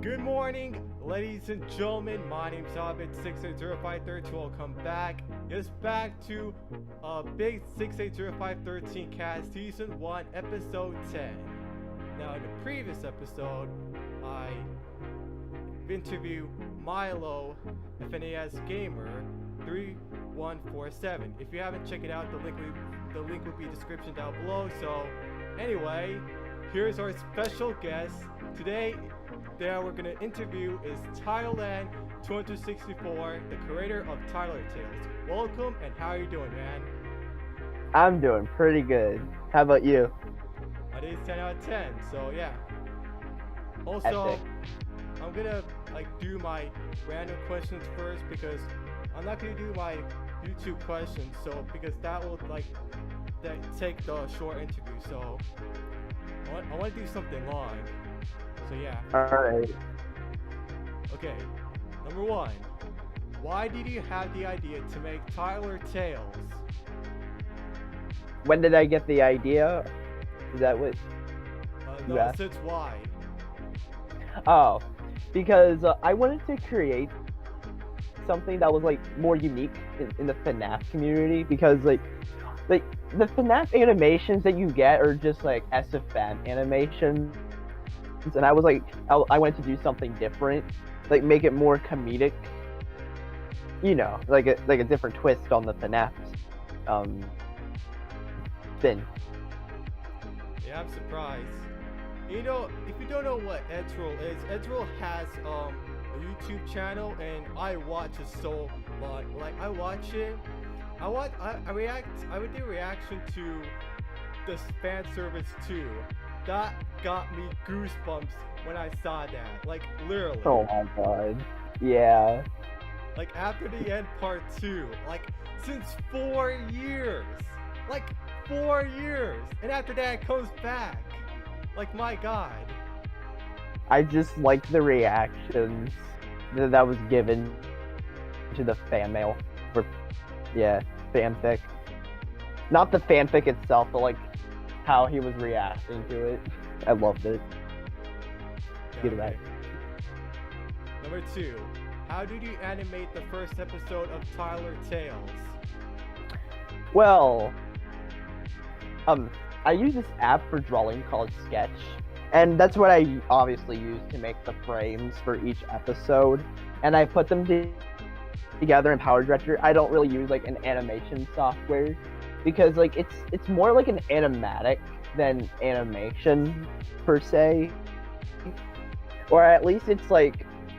Good morning, ladies and gentlemen. My name's abid680513's. Welcome back. It's back to Big 680513 cast season 1 episode 10. Now in the previous episode, I interviewed Milo FNAS Gamer 3147. If you haven't checked it out, the link will be description down below. So anyway, here's our special guest today. That we're gonna interview is Tylerland264, the creator of Tylertales. Welcome, and how are you doing, man? I'm doing pretty good. How about you? I did 10 out of 10, so yeah. Also, Epic. I'm gonna do my random questions first because I'm not gonna do my YouTube questions, so because that will take the short interview. So I want to do something long. So yeah. Alright. Okay. Number 1. Why did you have the idea to make Tylertales? When did I get the idea? Is that what? No, Yeah. since why? Oh, because I wanted to create something that was more unique in the FNAF community, because the FNAF animations that you get are just SFM animations. And I was I wanted to do something different, make it more comedic, like a different twist on the FNAF spin. Yeah, I'm surprised. You know, if you don't know what Edroll is, Edroll has a YouTube channel, and I watch it so much. I watch it. I would do reaction to the fan service too. That got me goosebumps when I saw that. Literally. Oh my god. Yeah. After the end part 2. Since 4 years. 4 years. And after that it comes back. My god. I just like the reactions that was given to the fan mail. Fanfic. Not the fanfic itself, but how he was reacting to it. I loved it. Yeah, okay. Number 2. How did you animate the first episode of Tylertales? Well, I use this app for drawing called Sketch, and that's what I obviously use to make the frames for each episode, and I put them together in Power Director. I don't really use an animation software, because it's more like an animatic than animation per se, or at least it's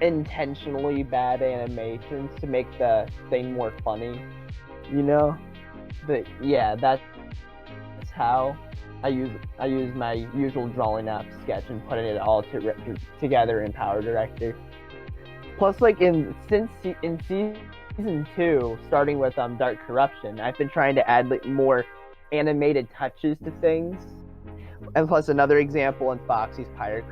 intentionally bad animations to make the thing more funny, but yeah, that's how I use my usual drawing app Sketch and putting it all together in Power Director. Plus in season 2, starting with Dark Corruption, I've been trying to add more animated touches to things. And plus another example in Foxy's Pirate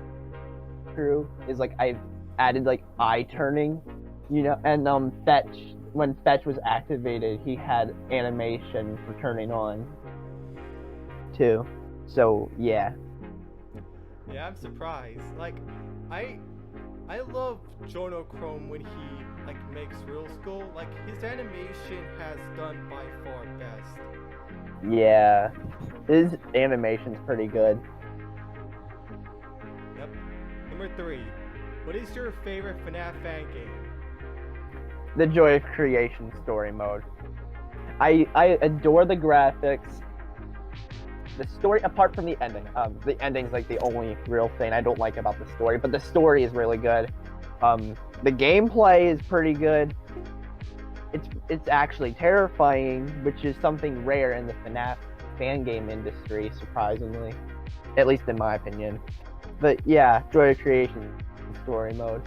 Crew is I've added eye turning, and Fetch, when Fetch was activated, he had animation for turning on too. So yeah. Yeah, I'm surprised. I love Jonochrome when he makes Real Skull. His animation has done by far best. Yeah, his animation's pretty good. Yep. Number 3. What is your favorite FNAF fan game? The Joy of Creation story mode. I adore the graphics. The story, apart from the ending, the ending's the only real thing I don't like about the story, but the story is really good. The gameplay is pretty good. It's actually terrifying, which is something rare in the FNAF fan game industry, surprisingly, at least in my opinion. But yeah, Joy of Creation story mode.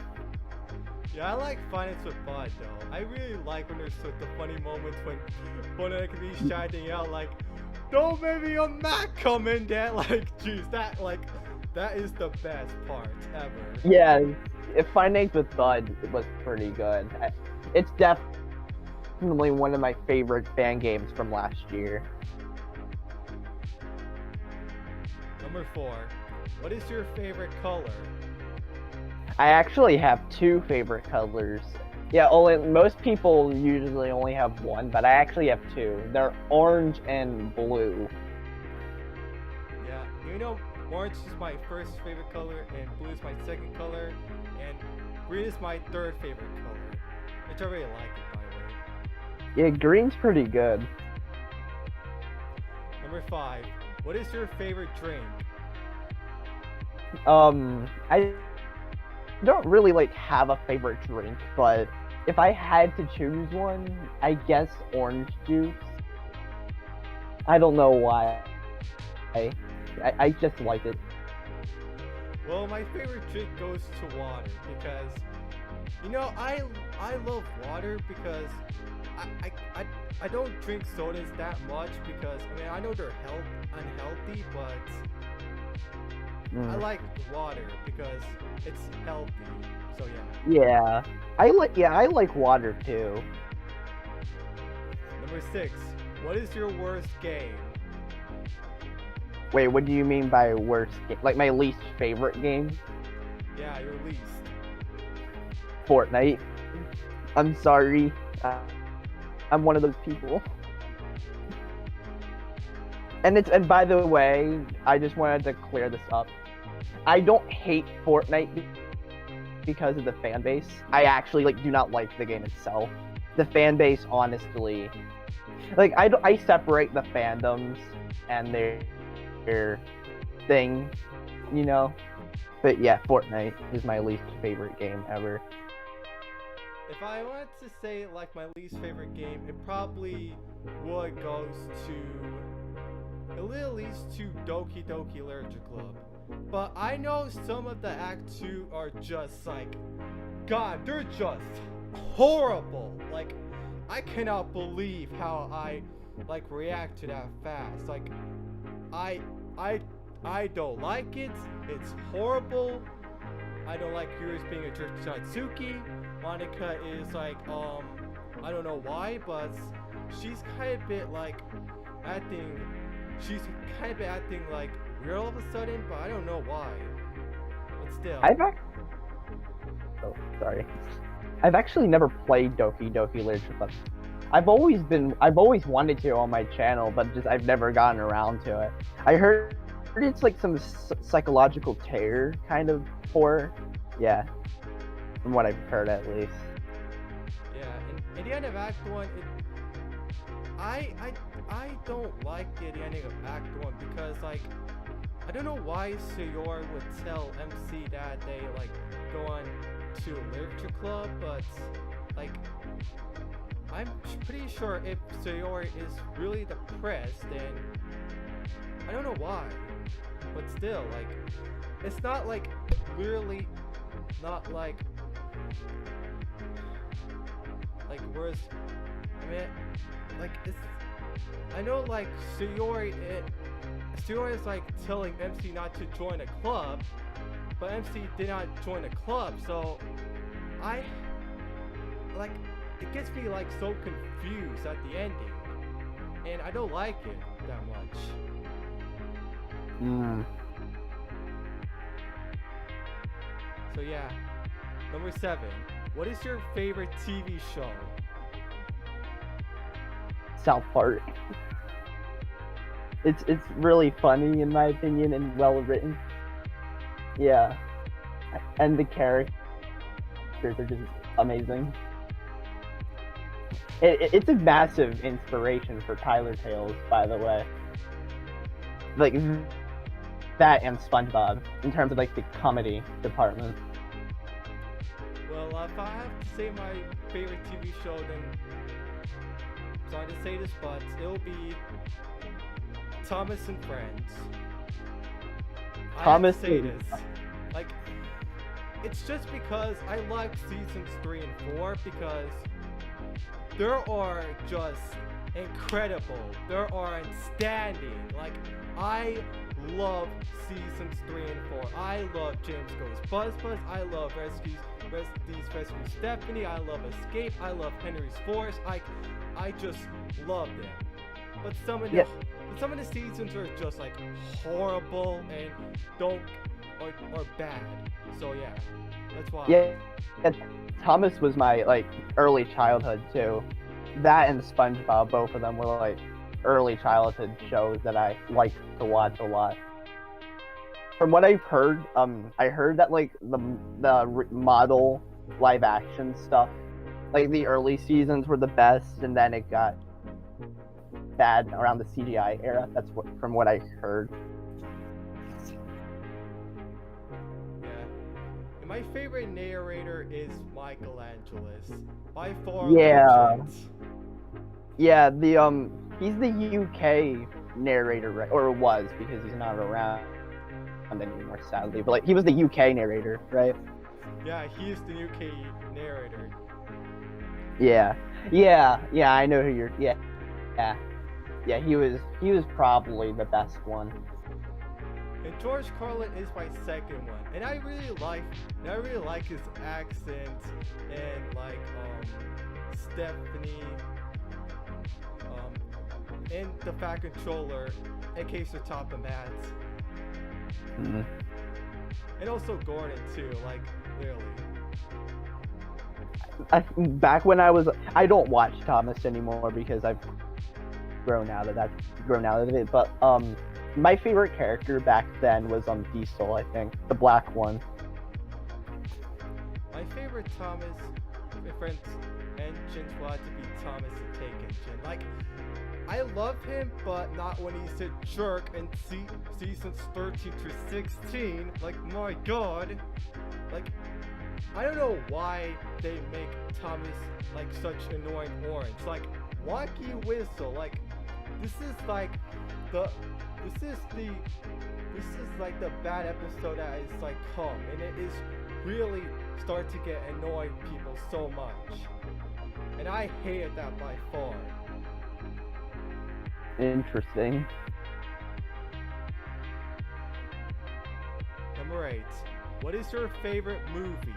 Yeah, I like Finance with Bud though. I really like when there's the funny moments when Bonnet can be shouting out "Don't make me a Mac come in there!" Jeez, that is the best part ever. Yeah, if Finance with Bud was pretty good. It's definitely one of my favorite fan games from last year. Number 4. What is your favorite color? I actually have two favorite colors. Yeah, only most people usually only have one, but I actually have two. They're orange and blue. Yeah, you know, orange is my first favorite color, and blue is my second color, and green is my third favorite color, which I really like it, by the way. Yeah, green's pretty good. Number 5. What is your favorite drink? I don't really like have a favorite drink, but if I had to choose one, I guess orange juice. I don't know why. I just like it. Well, my favorite drink goes to water because, you know, I love water because I don't drink sodas that much because, I mean, I know they're unhealthy, but I like water because it's healthy. So yeah. Yeah, I like water too. Number 6. What is your worst game? Wait, what do you mean by worst game? Like my least favorite game? Yeah, your least. Fortnite. I'm sorry. I'm one of those people. And by the way, I just wanted to clear this up. I don't hate Fortnite because of the fan base. I actually do not like the game itself. The fan base, honestly, I separate the fandoms and their thing, you know. But yeah, Fortnite is my least favorite game ever. If I wanted to say like my least favorite game, it probably would goes to at least to Doki Doki Literature Club. But I know some of the Act 2 are just like, God, they're just horrible. Like, I cannot believe how I react to that fast. Like, I don't like it. It's horrible. I don't like Yuri's being a Satsuki. Monica is like, I don't know why, but she's kind of bit like acting. She's kind of bit acting like weird all of a sudden, but I don't know why. But still. I've actually never played Doki Doki Literature Club. I've always wanted to on my channel, but I've never gotten around to it. I heard it's like some psychological terror kind of horror. Yeah, from what I've heard at least. Yeah, and the end of Act 1, I don't like the ending of Act 1 because I don't know why Sayori would tell MC that they go on to a literature club, but I'm pretty sure if Sayori is really depressed, then I don't know why, but still it's not literally not whereas I mean it's I know Sayori is telling MC not to join a club, but MC did not join a club, so it gets me so confused at the ending, and I don't like it that much. So yeah, number 7. What is your favorite TV show? South Park. It's really funny in my opinion and well written. Yeah, and the characters are just amazing. It's a massive inspiration for Tyler Tales, by the way. That and SpongeBob in terms of the comedy department. Well, if I have to say my favorite TV show, then sorry to say this, but it'll be Thomas and Friends. Thomas I have to say this. It's just because I like seasons 3 and 4 because they are just incredible. They are outstanding. I love seasons 3 and 4. I love James Goes Buzz Buzz. I love Rescue Stephanie. I love Escape. I love Henry's Force. I just love them. But some of the seasons are just horrible and or bad. So yeah, that's why. Yeah, Thomas was my like early childhood too. That and SpongeBob, both of them were like early childhood shows that I liked to watch a lot. From what I've heard, I heard that like the model live action stuff, like the early seasons were the best, and then it got bad around the CGI era. That's what from what I heard. Yeah. And my favorite narrator is Michelangelo's. By far. Yeah. legit. Yeah, he's the UK narrator, right? Or was, because he's not around anymore, sadly. But like, he was the UK narrator, right? Yeah, he's the UK narrator. Yeah, I know who you're. Yeah. He was probably the best one. And George Carlin is my second one, and I really like his accent and like Stephanie, and the Fat Controller, aka Sir Top and Mats. Mm-hmm. And also Gordon too, like really. Back when I don't watch Thomas anymore because I've grown out of it. But my favorite character back then was Diesel, I think, the black one. My favorite Thomas, different engines will have to be Thomas the Tank Engine. Like, I love him, but not when he's a jerk in seasons 13 to 16. Like, my god. Like, I don't know why they make Thomas like such annoying orange. Like, Wacky Whistle. Like, this is like the bad episode that is like come, and it is really start to get annoying people so much. And I hated that by far. Interesting. Number 8. What is your favorite movie?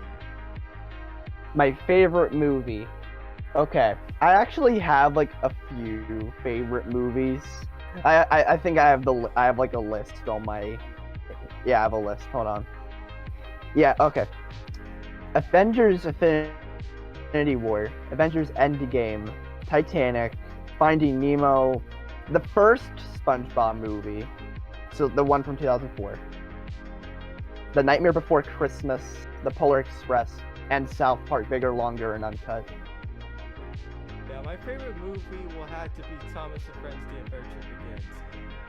My favorite movie. Okay, I actually have like a few favorite movies. I think I have like a list on my. Yeah, I have a list. Hold on. Yeah. Okay. Avengers: Infinity War, Avengers: Endgame, Titanic, Finding Nemo, the first SpongeBob movie, so the one from 2004, The Nightmare Before Christmas, The Polar Express, and South Park: Bigger, Longer, and Uncut. Yeah, my favorite movie will have to be Thomas and Friends: The Adventure Begins.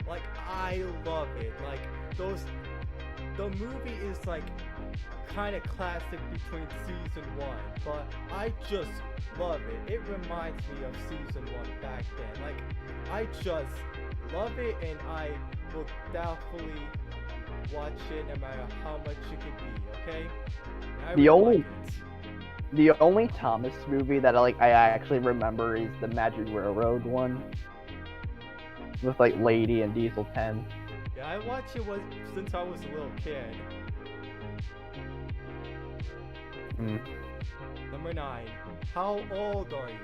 Like, I love it. Like, the movie is like kind of classic between season 1, but I just love it. It reminds me of season 1 back then. Like, I just love it, and I will definitely watch it no matter how much it could be. Okay. The only Thomas movie that I actually remember is the Magic Railroad one with like Lady and Diesel 10. Yeah, I watched it since I was a little kid. Number 9. How old are you?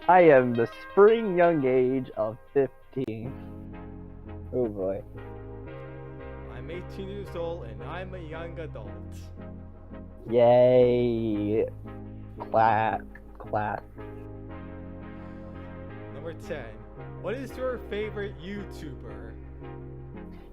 I am the spring young age of 15. Oh boy. I'm 18 years old and I'm a young adult. Yay. Clap. Number 10. What is your favorite YouTuber?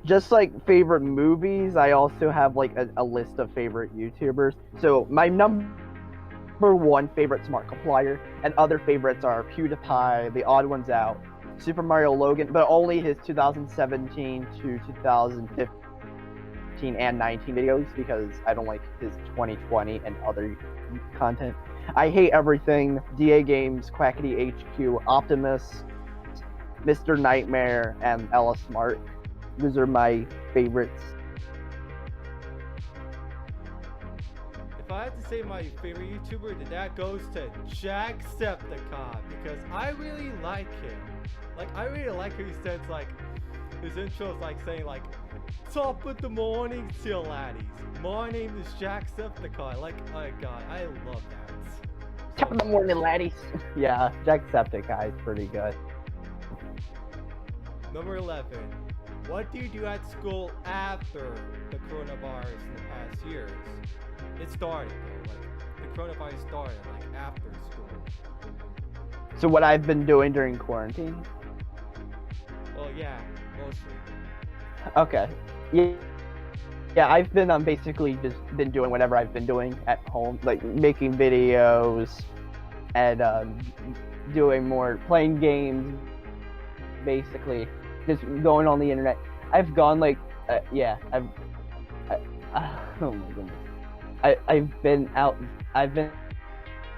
Just like favorite movies, I also have like a list of favorite YouTubers. So my number 1 favorite's Markiplier, and other favorites are PewDiePie, The Odd Ones Out, Super Mario Logan, but only his 2017 to 2015 and 19 videos because I don't like his 2020 and other content. I Hate Everything, DA Games, Quackity HQ, Optimus, Mr. Nightmare, and Ella Smart. Those are my favorites. If I had to say my favorite YouTuber, then that goes to Jacksepticeye, because I really like him. Like, I really like how he says, like, his intro is like saying, like, top of the morning, chill laddies. My name is Jacksepticeye. Like, oh god, I love that. Top of the morning, laddies. Yeah, Jacksepticeye is pretty good. Number 11. what do you do at school after the coronavirus in the past years? It started though, like the coronavirus started like after school. So what I've been doing during quarantine? Well, yeah, mostly. Okay. Yeah. Yeah, I've been basically just been doing whatever I've been doing at home, like making videos and doing more playing games, basically just going on the internet. I've gone like yeah, oh my goodness. I've been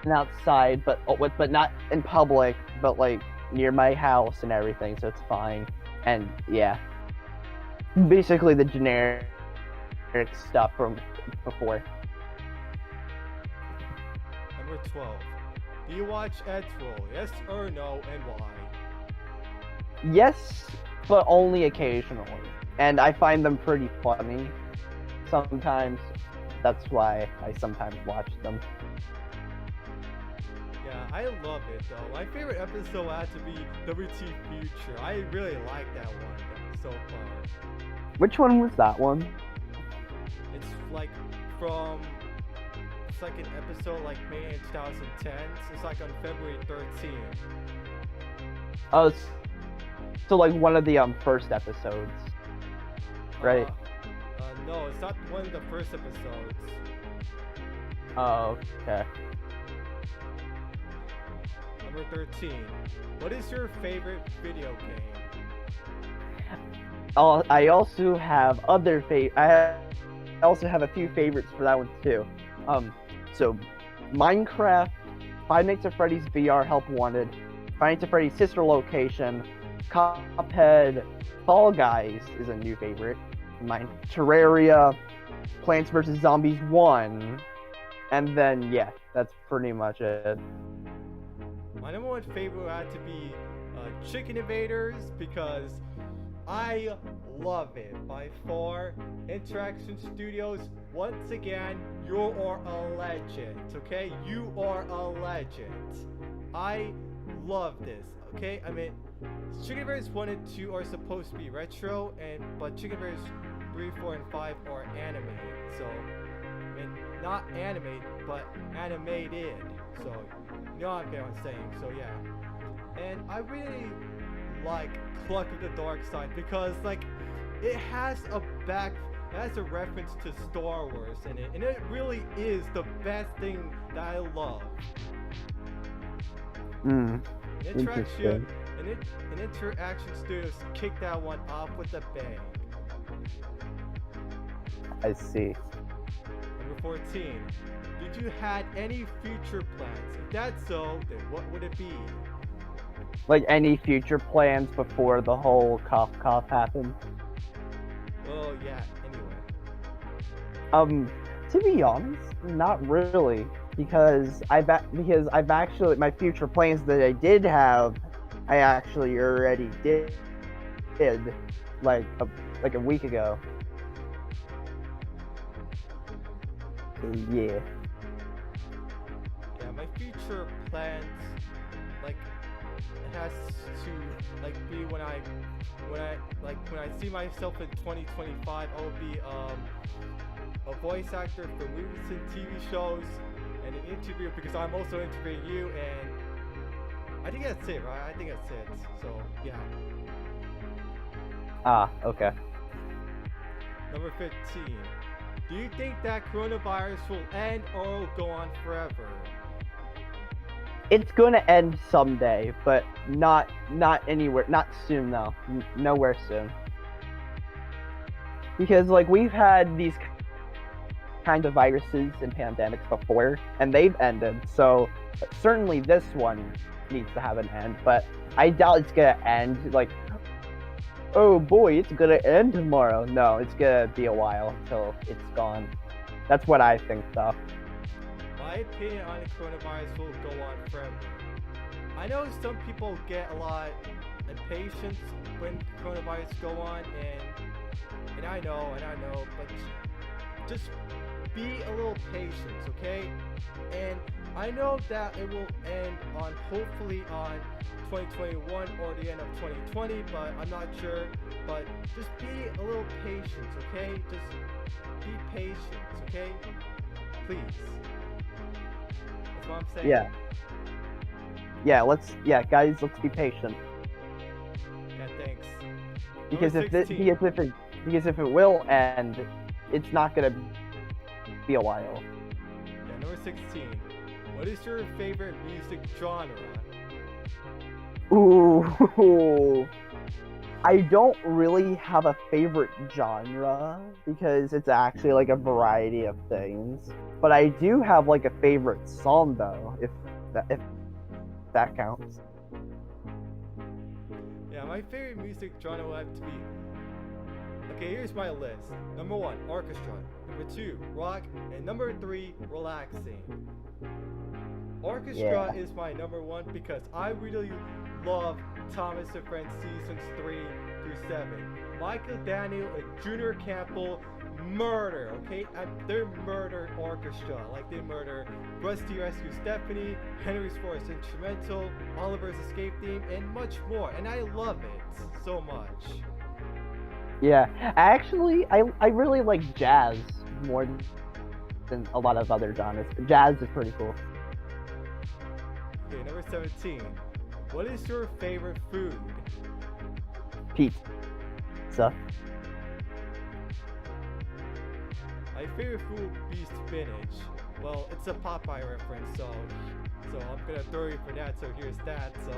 outside, but not in public, but like near my house and everything, so it's fine. And yeah, basically the generic stuff from before. Number 12. Do you watch Edroll? Yes or no, and why? Yes, but only occasionally, and I find them pretty funny sometimes. That's why I sometimes watch them. Yeah, I love it though. My favorite episode had to be WT Future. I really like that one so far. Which one was that one? It's like from it's like an episode like made in 2010. So it's like on February 13th. Oh, so like one of the first episodes, right? No, it's not one of the first episodes. Oh, okay. Number 13. What is your favorite video game? I also have I also have a few favorites for that one too. So Minecraft, Five Nights at Freddy's VR Help Wanted, Five Nights at Freddy's Sister Location, Cuphead, Fall Guys is a new favorite of mine, Terraria, Plants vs. Zombies 1, and then yeah, that's pretty much it. My number one favorite had to be Chicken Invaders because I love it by far. Interaction Studios, once again, you are a legend, okay? You are a legend. I love this, okay? I mean, Chicken Invaders 1 and 2 are supposed to be retro, but Chicken Invaders 3, 4, and 5 are animated. So, I mean, not animated, but animated. So, you know what I'm saying. So, yeah. And I really like Cluck of the Dark Side because, like, it has a reference to Star Wars in it, and it really is the best thing that I love. Interesting. Interaction Studios kicked that one off with a bang. I see. Number 14. Did you had any future plans? If that's so, then what would it be? Like any future plans before the whole cough happened? Well, yeah, anyway. To be honest, not really, because I've actually, my future plans that I did have, I actually already did like a week ago. So yeah. Yeah, my future plans, like, it has to like be when I see myself in 2025, I'll be a voice actor for movies and TV shows and an interview because I'm also interviewing you, and I think that's it, right? I think that's it. So yeah. Ah, okay. Number 15. Do you think that coronavirus will end or will go on forever? It's gonna end someday, but not anywhere, not soon though. Nowhere soon. Because like we've had these kinds of viruses and pandemics before, and they've ended. So certainly this one needs to have an end, but I doubt it's gonna end like, oh boy, it's gonna end tomorrow. No, it's gonna be a while until it's gone. That's what I think though. My opinion on the coronavirus will go on forever. I know some people get a lot impatient when coronavirus go on, and I know, but just be a little patient, okay? And I know that it will end on hopefully on 2021 or the end of 2020, but I'm not sure. But just be a little patient, okay? Just be patient, okay? Please. That's what I'm saying. Yeah. Guys, let's be patient. Yeah, thanks. Because Number if it 16. because if it will end, it's not gonna be a while. Yeah, number 16. What is your favorite music genre? Ooh. I don't really have a favorite genre because it's actually like a variety of things. But I do have like a favorite song though, if that counts. Yeah, my favorite music genre will have to be. Okay, here's my list. Number 1, orchestra. Number 2, rock. And number 3, relaxing. Orchestra is my number 1 because I really love Thomas and Friends seasons 3 through 7. Michael Daniel and Junior Campbell murder, okay? They're murder orchestra. Like they murder Rusty Rescue Stephanie, Henry's Forest Instrumental, Oliver's Escape Theme, and much more. And I love it so much. Yeah, actually, I really like jazz more than a lot of other genres. Jazz is pretty cool. Okay, number 17. What is your favorite food? Pizza. My favorite food would be spinach. Well, it's a Popeye reference, so I'm gonna throw you for that. So here's that. So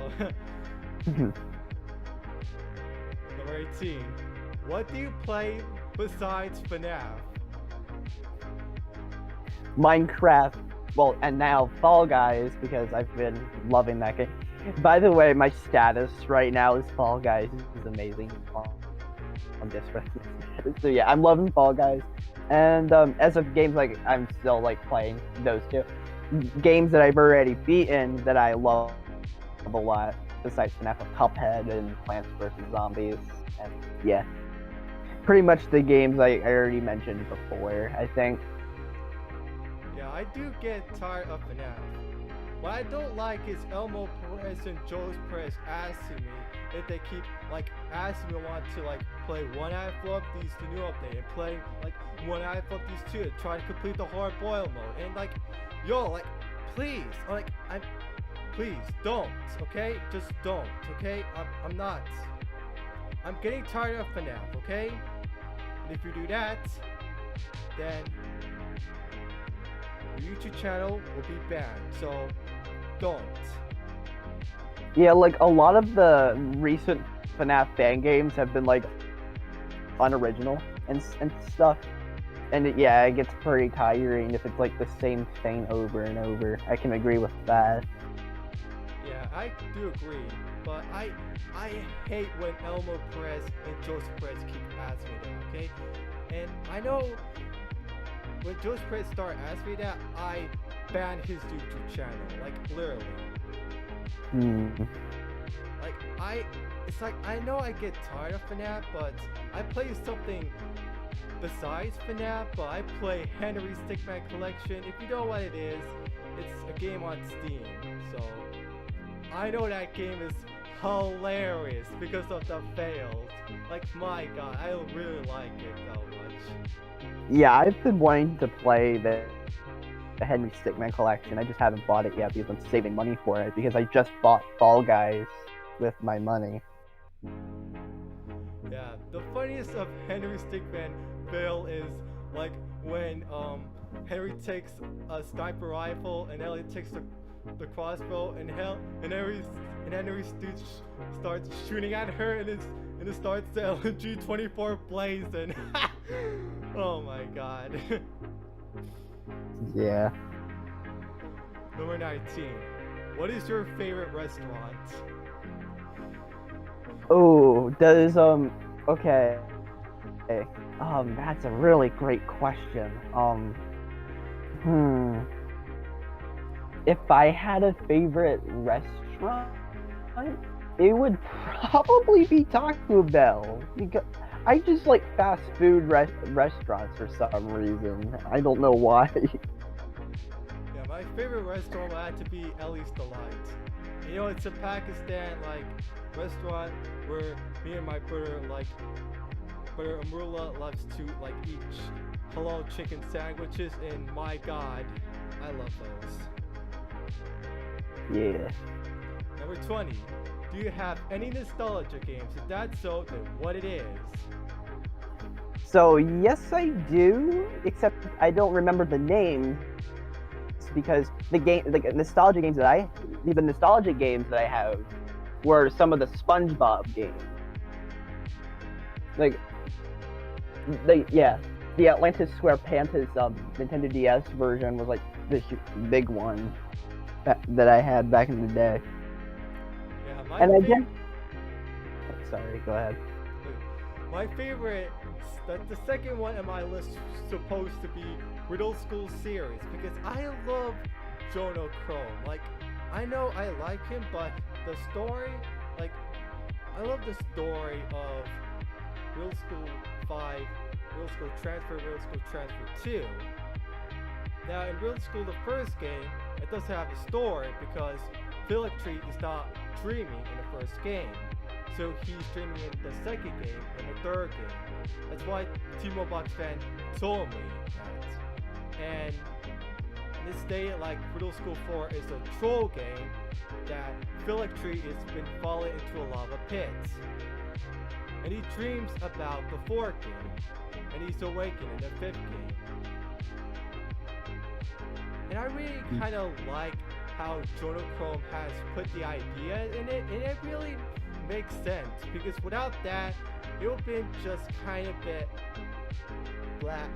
number 18. What do you play besides FNAF? Minecraft. Well, and now Fall Guys because I've been loving that game. By the way, my status right now is Fall Guys. This is amazing. I'm desperate. So yeah, I'm loving Fall Guys. And as of games, like I'm still like playing those two games that I've already beaten that I love a lot. Besides FNAF, Cuphead and Plants vs Zombies, and yeah, pretty much the games I already mentioned before. I think. Yeah, I do get tired of FNAF. What I don't like is Elmo Perez and Joe's Perez asking me if they keep like asking me want to like play one out of these the new update and play like one out of these two and try to complete the hard boil mode and like yo like please like please don't, okay? Just don't, okay? I'm not. I'm getting tired of FNAF, okay? And if you do that, then your YouTube channel will be banned. So don't. Yeah, like a lot of the recent FNAF fan games have been like unoriginal and stuff. And it gets pretty tiring if it's like the same thing over and over. I can agree with that. Yeah, I do agree, but I hate when Elmo Perez and Joseph Perez keep asking me that, okay? And I know when Joseph Perez start asking me that, I ban his YouTube channel, like literally. Like it's like I know I get tired of FNAF, but I play something besides FNAF, but I play Henry's Stickman Collection. If you know what it is, it's a game on Steam, so I know that game is hilarious because of the fails. Like my god, I really like it so much. Yeah, I've been wanting to play the Henry Stickman Collection. I just haven't bought it yet because I'm saving money for it because I just bought Fall Guys with my money. Yeah, the funniest of Henry Stickman fail is like when Henry takes a sniper rifle and Elliot takes the crossbow and Henry starts shooting at her and it starts the LMG-24 blazing. Oh my god. Yeah. Number 19. What is your favorite restaurant? Oh, okay. That's a really great question. If I had a favorite restaurant, it would probably be Taco Bell because I just like fast food restaurants for some reason. I don't know why. Yeah, my favorite restaurant had to be Ellie's Delight. You know, it's a Pakistan like restaurant where me and my brother brother Amrullah loves to like eat halal chicken sandwiches, and my God, I love those. Yeah. Number 20. Do you have any nostalgia games? If that's so, then what it is? So yes, I do. Except I don't remember the name because the nostalgia games that I have were some of the SpongeBob games. The Atlantis Square Pantas Nintendo DS version was like this big one that I had back in the day. Yeah, and I guess. Sorry, go ahead. My favorite, the second one on my list, supposed to be Riddle School series because I love Jono Chrome. Like, I know I like him, but the story, like, I love the story of Riddle School 5, Riddle School Transfer 2. Now, in Riddle School, the first game, it doesn't have a story because Philiptree is not dreaming in the first game. So he's dreaming in the second game and the third game. That's why Timo Box fan told me that. And this day, like Riddle School 4 is a troll game that Philiptree has been falling into a lava pit. And he dreams about the fourth game. And he's awakened in the fifth game. And I really kind of like how Jono Chrome has put the idea in it, and it really makes sense because without that, it would have been just kind of bit black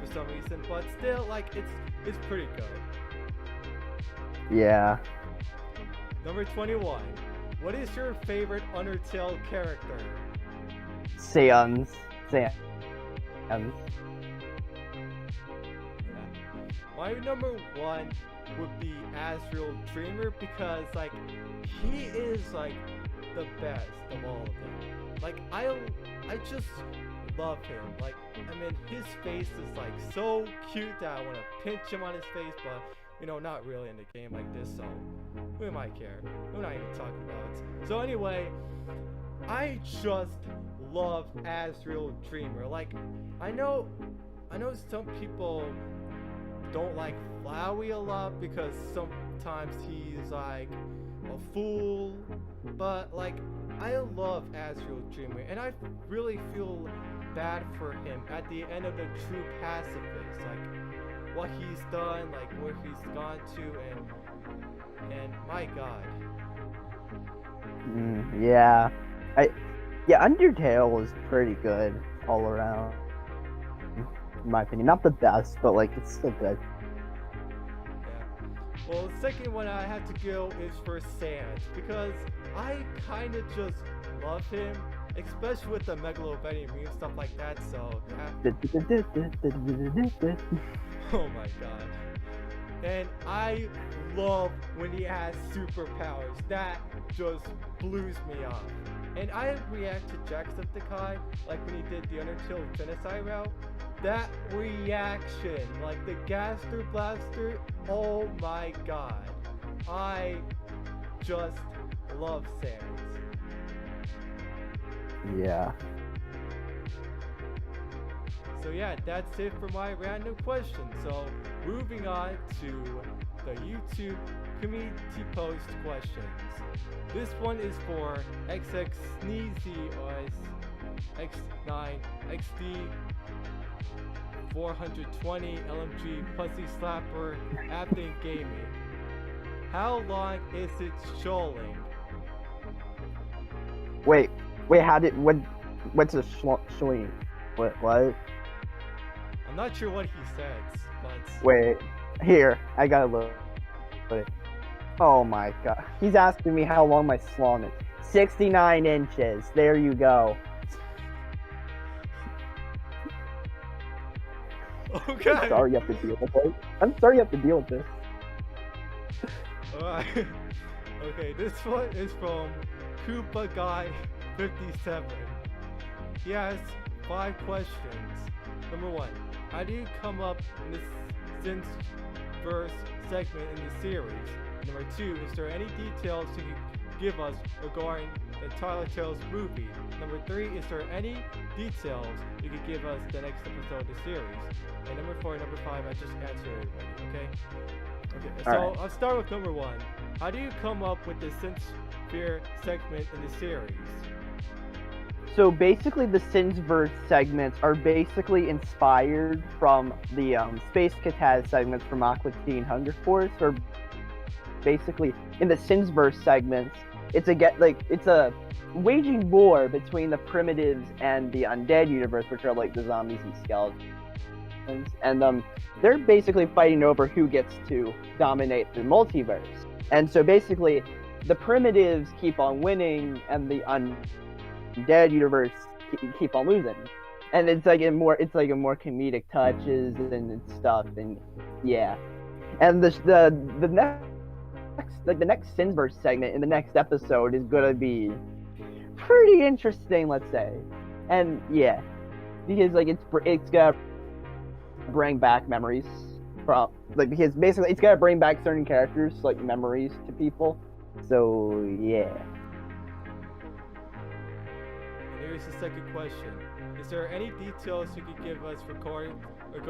for some reason. But still, like it's pretty good. Yeah. Number 21. What is your favorite Undertale character? Sans. My number 1 would be Azrael Dreamer because like he is like the best of all of them. Like I just love him. Like I mean his face is like so cute that I want to pinch him on his face, but you know, not really in the game like this, so who am I care? We're not even talking about it. So anyway, I just love Azrael Dreamer. Like I know some people don't like Flowey a lot because sometimes he's like a fool, but like I love Azrael Dreamer and I really feel bad for him at the end of the true pacifist, like what he's done, like where he's gone to, and my God. Yeah, Undertale is pretty good all around. In my opinion, not the best, but like it's still good. Yeah. Well, the second one I have to go is for Sans because I kind of just love him, especially with the Megalovania and stuff like that. So yeah. Oh my God. And I love when he has superpowers. That just blues me off. And I react to Jacksepticeye like when he did the Undertale Genocide route. That reaction, like the Gaster Blaster, oh my God. I just love Sans. Yeah. So yeah, that's it for my random questions. So moving on to the YouTube community post questions. This one is for XX Sneezy X9 XD 420 LMG Pussy Slapper Abdin Gaming. How long is it showing? Wait, what's a showing? What? I'm not sure what he says, but Wait, here, I gotta look. Oh my God, he's asking me how long my slong is. 69 inches, there you go. okay. I'm sorry you have to deal with this. Alright. Okay, this one is from Koopa Guy 57. He has 5 questions. Number 1. How do you come up in the synth verse segment in the series? Number 2, is there any details you can give us regarding the Tyler Tales movie? Number 3, is there any details you could give us the next episode of the series? And number 4 and number 5, I just answered everybody, okay? Okay, so Alright. I'll start with number 1. How do you come up with the Sin Sphere segment in the series? So basically, the Sinsverse segments are basically inspired from the Space Kataz segments from Aqua Teen Hunger Force. Or basically, in the Sinsverse segments, it's a waging war between the primitives and the undead universe, which are like the zombies and skeletons, and they're basically fighting over who gets to dominate the multiverse. And so basically, the primitives keep on winning, and the undead universe keep on losing. And it's like a more comedic touches and stuff, and yeah. And the next Sinsverse segment in the next episode is gonna be pretty interesting, let's say. And yeah, because like it's gonna bring back memories from because basically it's gonna bring back certain characters like memories to people. So yeah. And here's the second question. Is there any details you could give us regarding the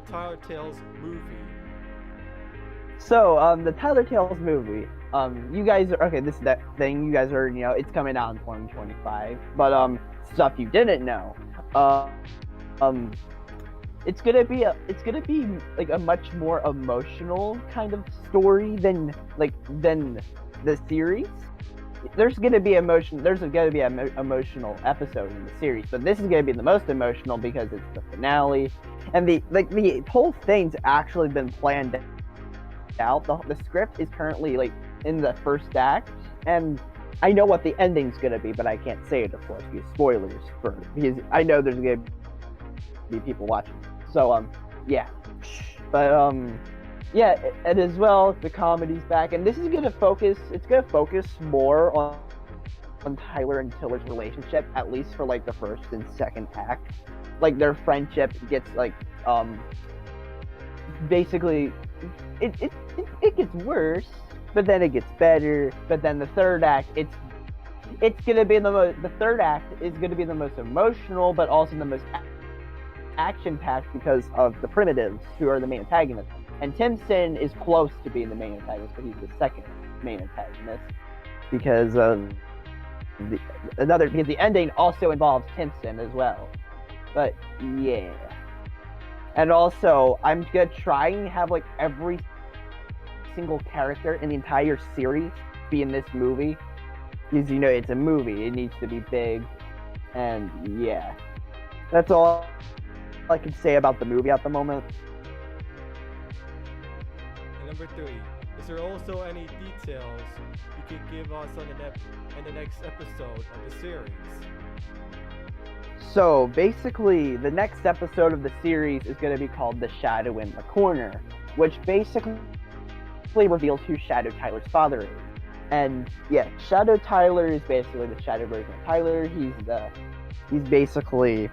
Tyler Tales movie? So, the Tyler Tales movie, you guys are, okay, this is that thing, you guys are, it's coming out in 2025, but, stuff you didn't know, it's gonna be like a much more emotional kind of story than the series. There's gonna be an emotional episode in the series, but this is gonna be the most emotional because it's the finale, and the whole thing's actually been planned out. The script is currently like in the first act, and I know what the ending's gonna be, but I can't say it, of course, because spoilers because I know there's gonna be people watching. So yeah, but yeah, and as well the comedy's back, and this is gonna focus. It's gonna focus more on Tyler and Tiller's relationship, at least for like the first and second act. Like their friendship gets like basically. It gets worse, but then it gets better. But then the third act, it's gonna be the third act is gonna be the most emotional, but also the most action-packed because of the primitives, who are the main antagonists. And Timson is close to being the main antagonist, but he's the second main antagonist because because the ending also involves Timson as well. But yeah. And also, I'm gonna try and have like every single character in the entire series be in this movie. Because it's a movie, it needs to be big. And yeah. That's all I can say about the movie at the moment. And number 3, is there also any details you could give us on the next episode of the series? So basically, the next episode of the series is going to be called The Shadow in the Corner, which basically reveals who Shadow Tyler's father is. And yeah, Shadow Tyler is basically the Shadow version of Tyler. He's basically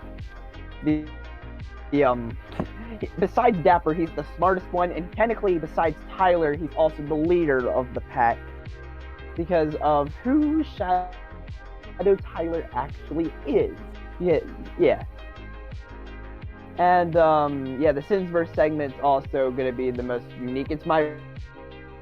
the besides Dapper, he's the smartest one, and technically besides Tyler, he's also the leader of the pack because of who Shadow Tyler actually is. Yeah. And the Sinsverse segment's also gonna be the most unique. It's my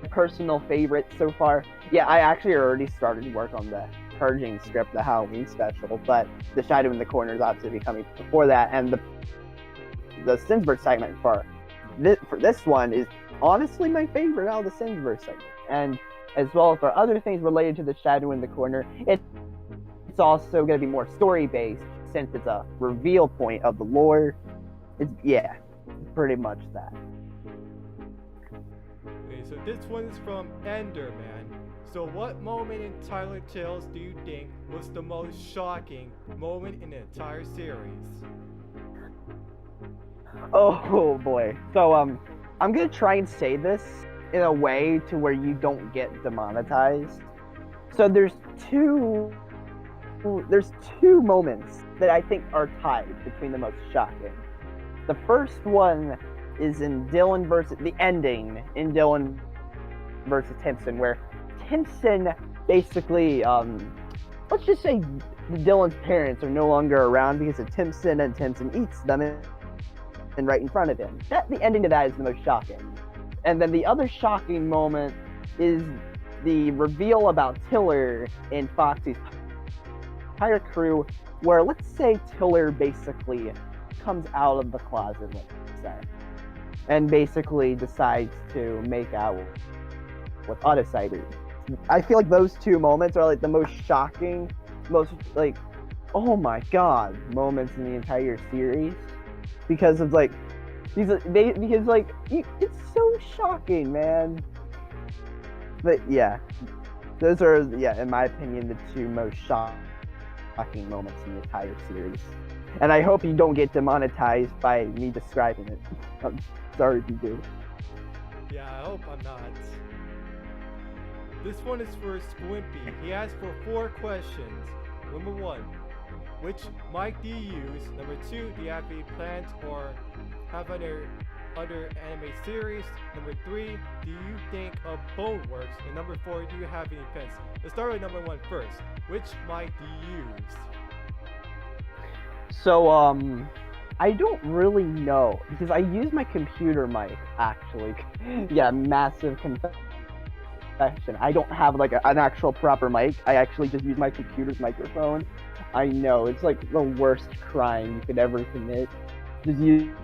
personal favorite so far. Yeah, I actually already started work on the Purging script, the Halloween special, but the Shadow in the Corner is obviously coming before that, and the Sinsverse segment for this one is honestly my favorite out of the Sinsverse segment. And as well for other things related to the Shadow in the Corner, it's also going to be more story-based, since it's a reveal point of the lore. It's pretty much that. Okay, so this one's from Enderman. So what moment in Tyler Tales do you think was the most shocking moment in the entire series? Oh boy. So I'm gonna try and say this in a way to where you don't get demonetized. So there's two moments that I think are tied between the most shocking. The first one is in Dylan versus the ending in Dylan versus Timpson, where Timpson basically, let's just say Dylan's parents are no longer around because of Timpson, and Timpson eats them and right in front of him. The ending to that is the most shocking. And then the other shocking moment is the reveal about Tiller in Foxy's pirate crew, where let's say Tiller basically comes out of the closet, let's say, and basically decides to make out with Autocyber. I feel like those two moments are like the most shocking, most like, oh my god, moments in the entire series, because of like it's so shocking, man. But yeah, those are, in my opinion, the two most shocking moments in the entire series. And I hope you don't get demonetized by me describing it. I'm sorry if you do. Yeah, I hope I'm not. This one is for Squimpy. He asked for 4 questions. Number 1, which mic do you use? Number 2, do you have any plans or have other anime series? Number 3, do you think of Boneworks? And number 4, do you have any pets? Let's start with number 1 first. Which mic do you use? So, I don't really know, because I use my computer mic, actually. Yeah, massive confession. I don't have, like, an actual proper mic. I actually just use my computer's microphone. I know, it's, like, the worst crime you could ever commit. Just using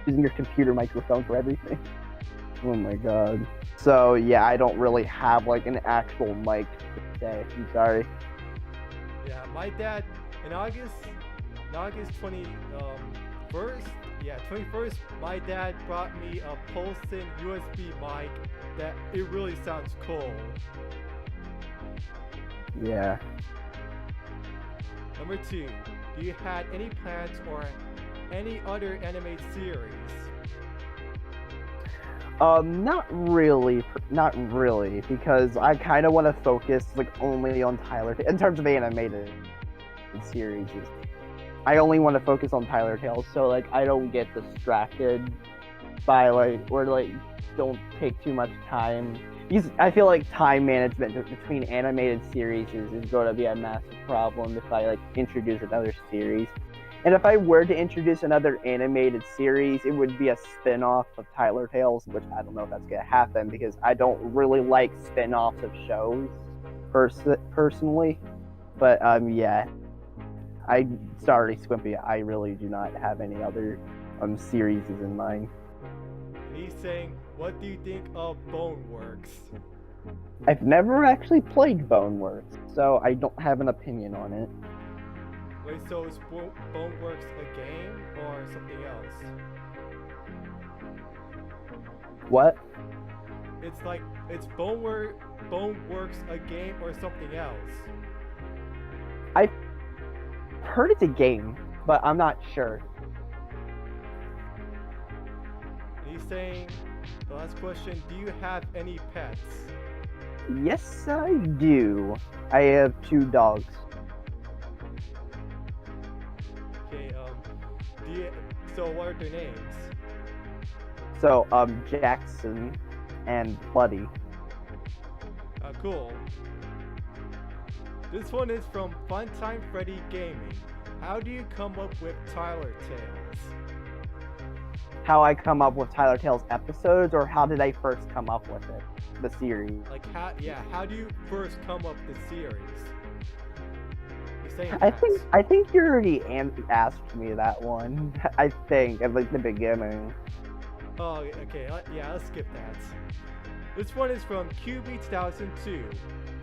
your computer microphone for everything. Oh my god. So, yeah, I don't really have, like, an actual mic to say. I'm sorry. Yeah, my dad, in August 21st, my dad brought me a Pulson USB mic that it really sounds cool. Yeah. Number 2, do you had any plans or any other anime series? Not really, because I kind of want to focus, like, only on Tyler, in terms of animated series. I only want to focus on Tyler Tales, so, like, I don't get distracted by, like, or, like, don't take too much time. Because I feel like time management between animated series is going to be a massive problem if I, like, introduce another series. And if I were to introduce another animated series, it would be a spin-off of Tyler Tales, which I don't know if that's going to happen, because I don't really like spin-offs of shows, personally. But, yeah. Sorry, Squimpy, I really do not have any other series in mind. And he's saying, what do you think of Boneworks? I've never actually played Boneworks, so I don't have an opinion on it. Wait, so is Boneworks a game or something else? What? It's Boneworks a game or something else? I've heard it's a game, but I'm not sure. He's saying, the last question, do you have any pets? Yes, I do. I have 2 dogs. Okay, so what are their names? So, Jackson and Buddy. Cool. This one is from Funtime Freddy Gaming. How do you come up with Tyler Tales? How I come up with Tyler Tales episodes, or how did I first come up with it? The series. Like, how do you first come up with the series? You're saying I think you already asked me that one. I think at, like, the beginning. Oh, okay. Let's skip that. This one is from QB2002.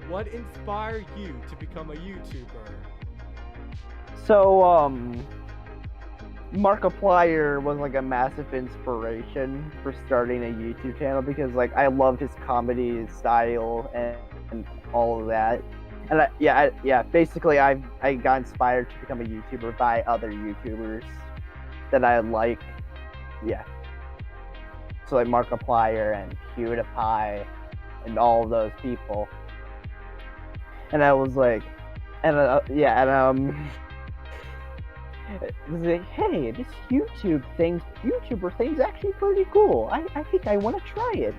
What inspired you to become a YouTuber? So, Markiplier was, like, a massive inspiration for starting a YouTube channel, because, like, I loved his comedy style and all of that. And basically I got inspired to become a YouTuber by other YouTubers that I like. Yeah. So, like, Markiplier and PewDiePie and all of those people. And I was like, It was like, hey, this YouTuber thing's actually pretty cool. I think I want to try it.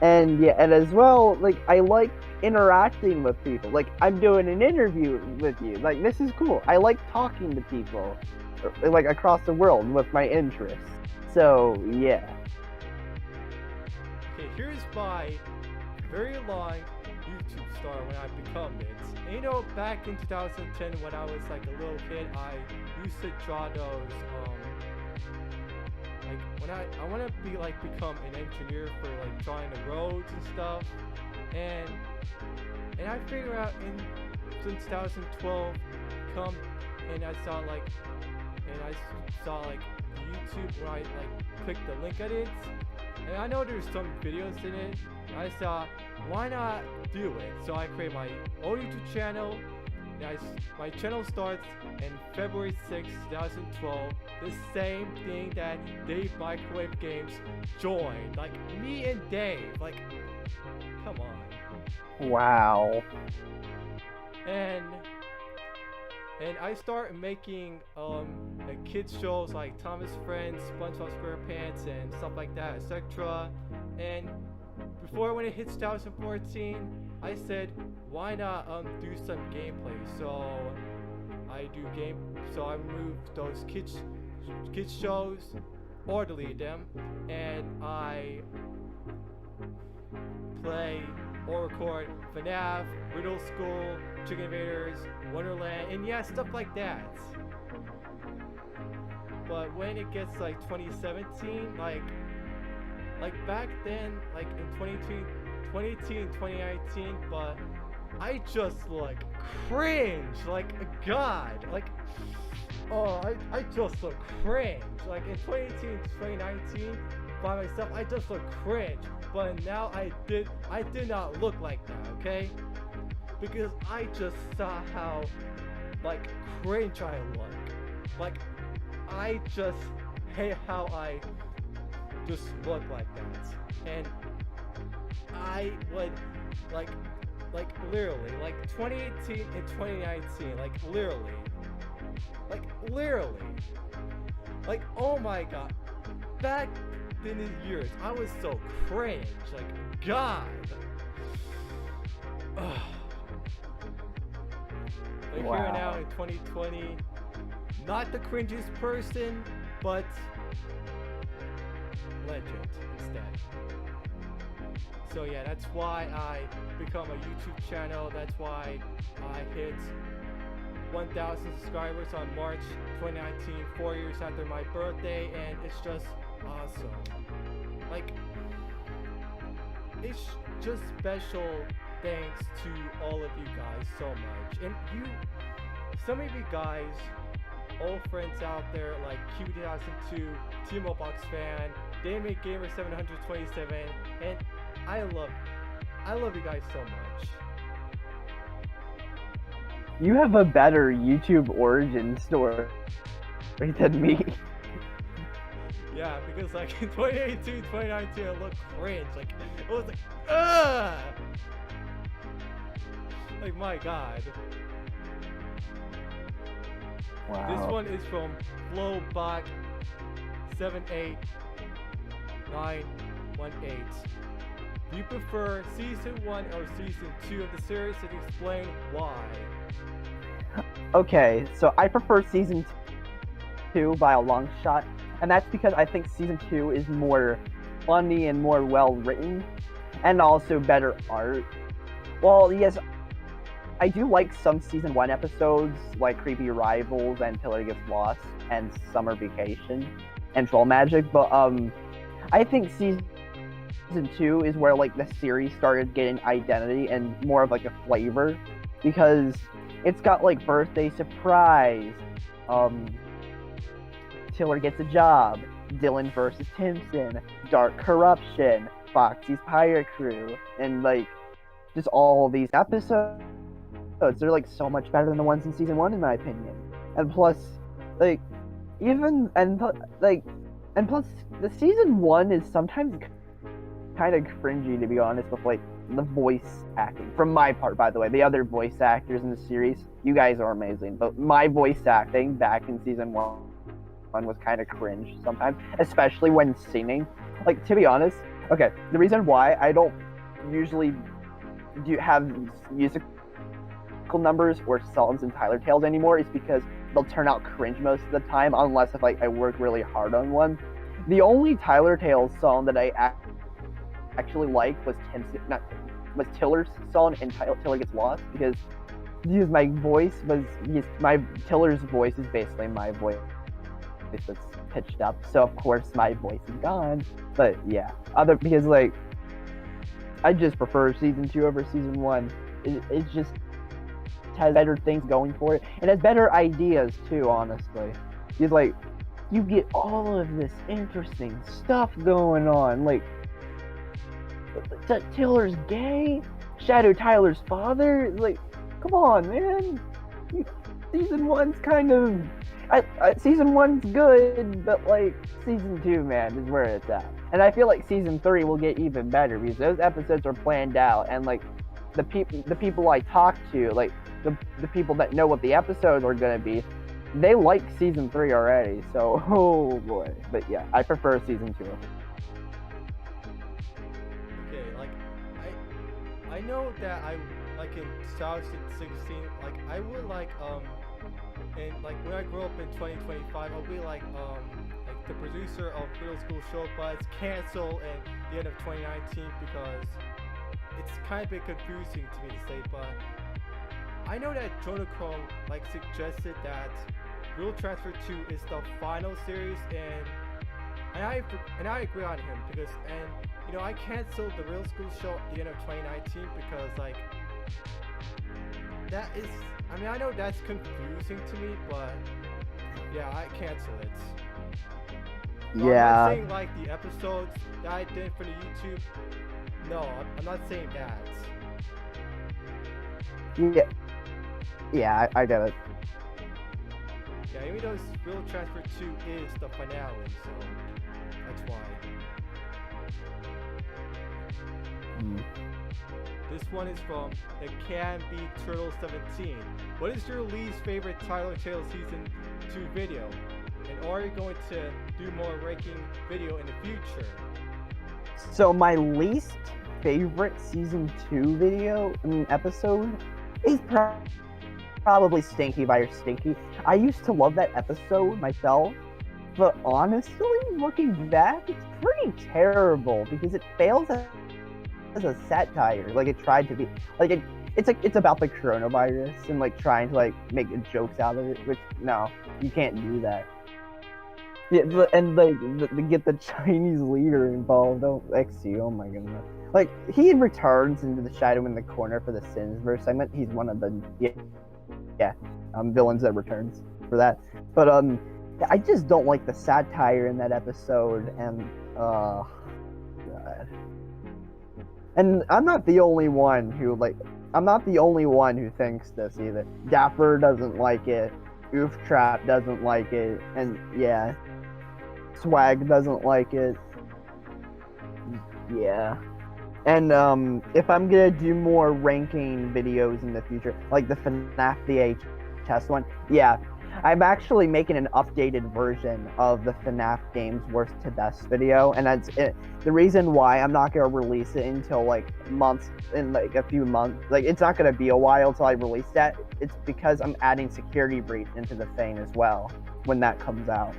And yeah, and as well, like I like interacting with people. Like I'm doing an interview with you. Like this is cool. I like talking to people, like across the world with my interests. So yeah. Okay, here's my very long YouTube star when I become it. And you know, back in 2010 when I was like a little kid, I used to draw those like when I want to be like become an engineer for like drawing the roads and stuff, and I figured out in 2012 come and I saw like YouTube where I like clicked the link edits, and I know there's some videos in it. And I saw why not do it, so I created my own YouTube channel. My channel starts in February 6, 2012. The same thing that Dave Microwave Games joined. Like, me and Dave. Like, come on. Wow. And I start making like kids shows like Thomas Friends, SpongeBob SquarePants, and stuff like that, etc. And before when it hits 2014, I said, why not do some gameplay? So I moved those kids shows or delete them, and I play or record FNAF, Riddle School, Chicken Invaders, Wonderland, and yeah, stuff like that. But when it gets like 2017, like back then, like in 2018, 2019, but I just like cringe, like god, like oh, I just look cringe. Like in 2018, 2019, by myself, I just look cringe. But now I did not look like that, okay? Because I just saw how like cringe I look. Like I just hate how I just look like that. And I would like literally like 2018 and 2019, like literally like oh my god, back in the years I was so cringe, like god. Like wow. Here now in 2020, not the cringiest person, but legend instead. So yeah, that's why I become a YouTube channel. That's why I hit 1,000 subscribers on March 2019, 4 years after my birthday, and it's just awesome. Like, it's just special thanks to all of you guys so much. And some of you guys, old friends out there like Q2002, Timo Box Fan, Damien Gamer 727, and I love you guys so much. You have a better YouTube origin story than me. Yeah, because like in 2018, 2019, I looked cringe. Like, it was like, ugh! Like, my god. Wow. This one is from Flowbot 78918. Do you prefer season 1 or season 2 of the series, and explain why? Okay, so I prefer season 2 by a long shot, and that's because I think season 2 is more funny and more well written, and also better art. Well, yes, I do like some season 1 episodes, like Creepy Rivals and Pillar Gets Lost and Summer Vacation and Troll Magic, but I think season 2 is where like the series started getting identity and more of like a flavor, because it's got like Birthday Surprise, Tiller Gets a Job, Dylan vs. Timpson, Dark Corruption, Foxy's Pirate Crew, and like just all these episodes. They're like so much better than the ones in season 1 in my opinion. And plus, like plus the season 1 is sometimes kind of cringy, to be honest, with like the voice acting. From my part, by the way, the other voice actors in the series, you guys are amazing. But my voice acting back in season one was kind of cringe sometimes, especially when singing. Like, to be honest, okay, the reason why I don't usually have musical numbers or songs in Tyler Tales anymore is because they'll turn out cringe most of the time, unless if like I work really hard on one. The only Tyler Tales song that I actually liked was Tiller's song in Tiller Gets Lost, because my voice was Tiller's voice is basically my voice that's pitched up, so of course my voice is gone. But yeah, because like I just prefer season 2 over season 1. It just has better things going for it. It has better ideas too, honestly. It's like you get all of this interesting stuff going on. Like Tiller's gay, Shadow Tyler's father. Like, come on, man. Season 1's kind of. Season 1's good, but like season 2, man, is where it's at. And I feel like season 3 will get even better because those episodes are planned out, and like the people I talk to, like the people that know what the episodes are gonna be, they like season 3 already. So oh boy, but yeah, I prefer season 2. Okay, like I know that I like in 2016, like I would like and like when I grow up in 2025, I'll be like the producer of Middle School Show, but it's canceled at the end of 2019 because it's kind of a bit confusing to me to say. But I know that Jonah Chrome like suggested that Real Transfer 2 is the final series, and I agree on him because I canceled the Real School Show at the end of 2019 because like that is. I mean, I know that's confusing to me, but yeah, I cancel it. No, Yeah. I'm not saying like the episodes that I did for the YouTube. No, I'm not saying that. Yeah, I get it. Yeah, even though Real Transfer 2 is the finale, so that's why. This one is from the Can Be Turtle 17. What is your least favorite Tyler Tales Season 2 video? And are you going to do more ranking video in the future? So my least favorite season 2 episode is probably Stinky by your Stinky. I used to love that episode myself, but honestly, looking back, it's pretty terrible because it fails as a satire. Like it tried to be like it's about the coronavirus and like trying to like make jokes out of it, which no, you can't do that. Yeah, and like get the Chinese leader involved. Oh, XU, oh my goodness. Like he returns into the Shadow in the Corner for the Sinsverse segment. He's one of the villains that returns for that. But I just don't like the satire in that episode, and God. And I'm not the only one who thinks this either. Dapper doesn't like it. Oof Trap doesn't like it, and yeah, Swag doesn't like it. Yeah. And if I'm gonna do more ranking videos in the future, like the FNAF VHS one, yeah, I'm actually making an updated version of the FNAF game's worst to best video, and that's it. The reason why I'm not gonna release it until like a few months, like it's not gonna be a while till I release that. It's because I'm adding Security Breach into the thing as well when that comes out.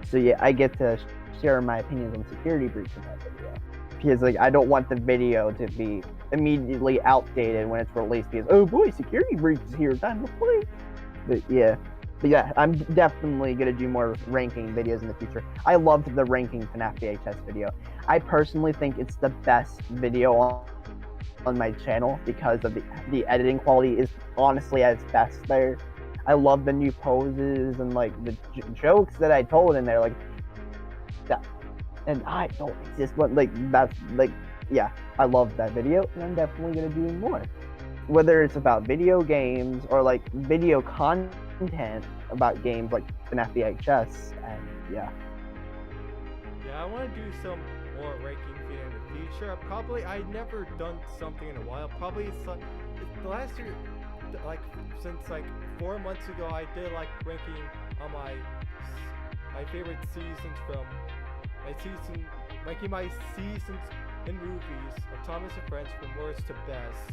So yeah, I get to share my opinions on Security Breach in that video. Because like I don't want the video to be immediately outdated when it's released because oh boy, Security Breach is here, time to play. But yeah, I'm definitely gonna do more ranking videos in the future. I loved the ranking FNAF VHS video. I personally think it's the best video on my channel because of the editing quality is honestly at its best there. I love the new poses and like the jokes that I told in there, like that. And I don't exist, but like that's like yeah, I love that video, and I'm definitely gonna do more. Whether it's about video games or like video content about games like FNAF VHS, and yeah. Yeah, Yeah, I want to do some more ranking video in the future. I never done something in a while. Probably it's the last year, like since like 4 months ago, I did like ranking on my favorite seasons from ranking my seasons in movies of Thomas and Friends from worst to best.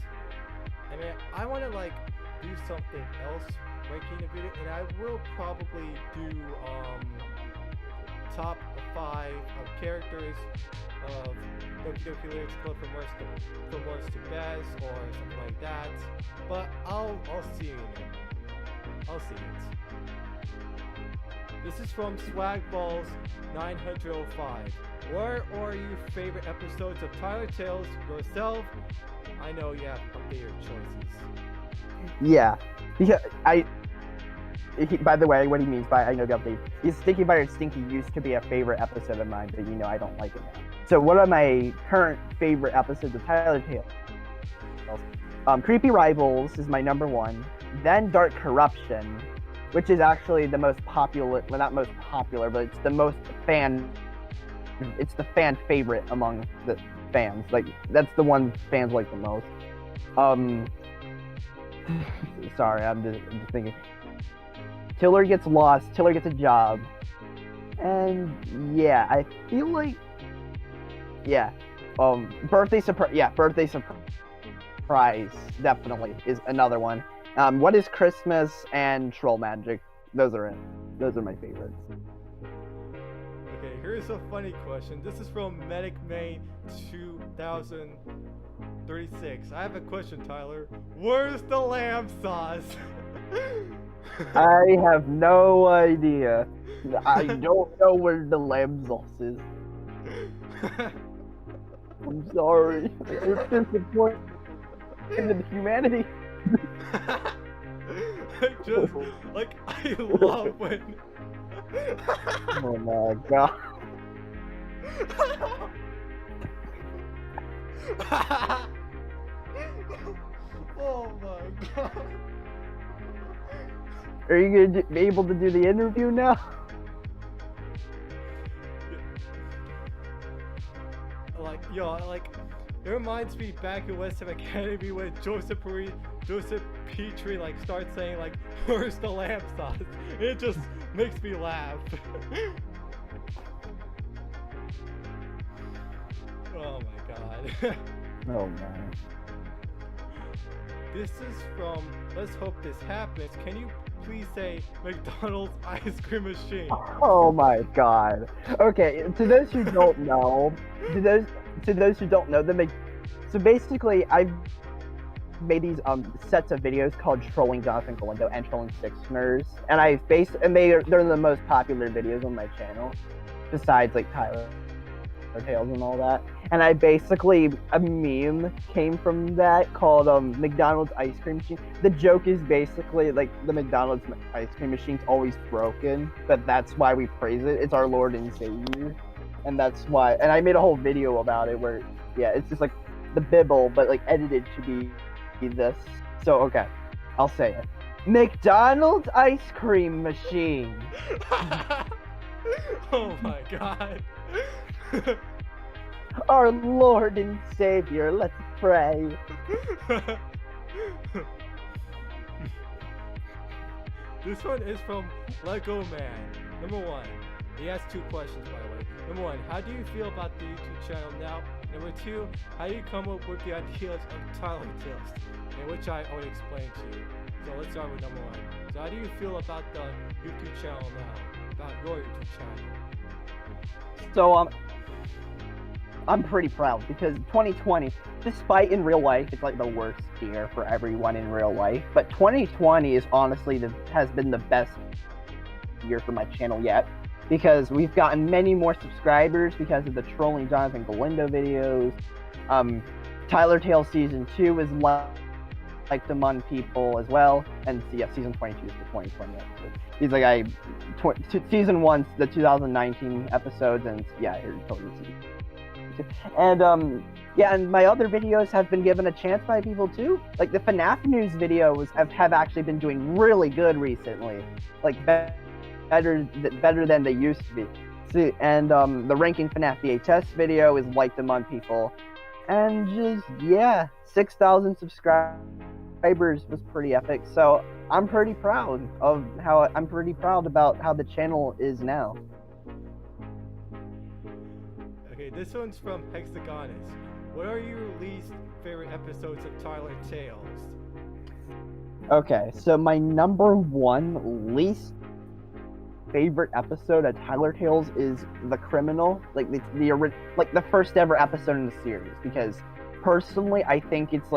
I mean, I want to like do something else ranking a video, and I will probably do top 5 of characters of Doki Doki Lyrics Club from worst to best or something like that. But I'll see it. I'll see it. This is from Swagballs 905. What are your favorite episodes of Tyler Tales yourself? I know you have your choices. Yeah, because by the way, what he means by I know the update is Stinky Butter Stinky used to be a favorite episode of mine, but I don't like it now. So one of my current favorite episodes of Tyler Tales, Creepy Rivals is my number 1, then Dark Corruption, which is actually the most popular, well not most popular, but it's the most it's the fan favorite among the fans. Like, that's the one fans like the most. Sorry, I'm just thinking. Tiller gets lost, Tiller gets a job. And yeah, I feel like birthday surprise definitely is another one. What is Christmas and Troll Magic? Those are my favorites. Okay, here's a funny question. This is from Medic May 2036. I have a question, Tyler. Where's the lamb sauce? I have no idea. I don't know where the lamb sauce is. I'm sorry. It's disappointing in humanity. I love when. Oh my god. Oh my god. Are you gonna be able to do the interview now? It reminds me back in West Ham Academy when Joseph Petrie starts saying where's the lamb sauce? It just makes me laugh. Oh my god. Oh man. This is from Let's Hope This Happens. Can you please say McDonald's ice cream machine? Oh my god. Okay, to those who don't know, so basically I've made these sets of videos called Trolling Jonathan Galindo and Trolling Sixners, and they're the most popular videos on my channel, besides Tyler Tales and all that. And a meme came from that called McDonald's ice cream machine. The joke is basically the McDonald's ice cream machine's always broken, but that's why we praise it. It's our Lord and Savior, and that's why. And I made a whole video about it where it's just the Bible, but edited to be this. So okay, I'll say it. McDonald's ice cream machine. Oh my god. Our Lord and Savior, let's pray. This one is from Lego Man. Number 1. He has 2 questions, by the way. Number 1, how do you feel about the YouTube channel now? Number 2, how do you come up with the ideas of Tyler Tales? And which I already explained to you. So let's start with number 1. So how do you feel about the YouTube channel now? About your YouTube channel? So I'm pretty proud because 2020, despite in real life, it's the worst year for everyone in real life. But 2020 is honestly has been the best year for my channel yet, because we've gotten many more subscribers because of the Trolling Jonathan Galindo videos. Tyler Tales Season 2 is liked among people as well, and Season 22 is the 2020 episode. Season 1's the 2019 episodes, and here totally see. And and my other videos have been given a chance by people too. The FNAF news videos have actually been doing really good recently, better than they used to be. the ranking FNAF VHS video is liked among people, and just yeah, 6,000 subscribers was pretty epic. So I'm pretty proud about how the channel is now. Okay, this one's from Hexagonus. What are your least favorite episodes of Tyler Tales? Okay, so my number one least favorite episode of Tyler Tales is The Criminal, like the first ever episode in the series, because personally I think it's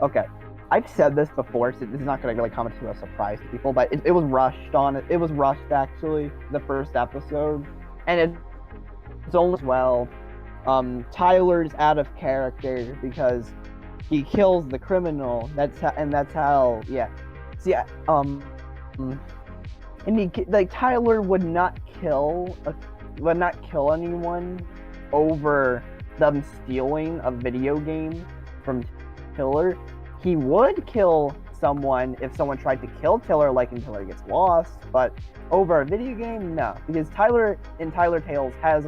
okay. I've said this before, so this is not going to really come to a surprise to people, but it was rushed actually, the first episode, and it's almost well. Tyler's out of character because he kills the criminal. That's how. Yeah. See, and Tyler would not kill anyone over them stealing a video game from Tiller. He would kill someone if someone tried to kill Tiller, like in Tiller Gets Lost, but over a video game, no, because Tyler in Tyler Tales has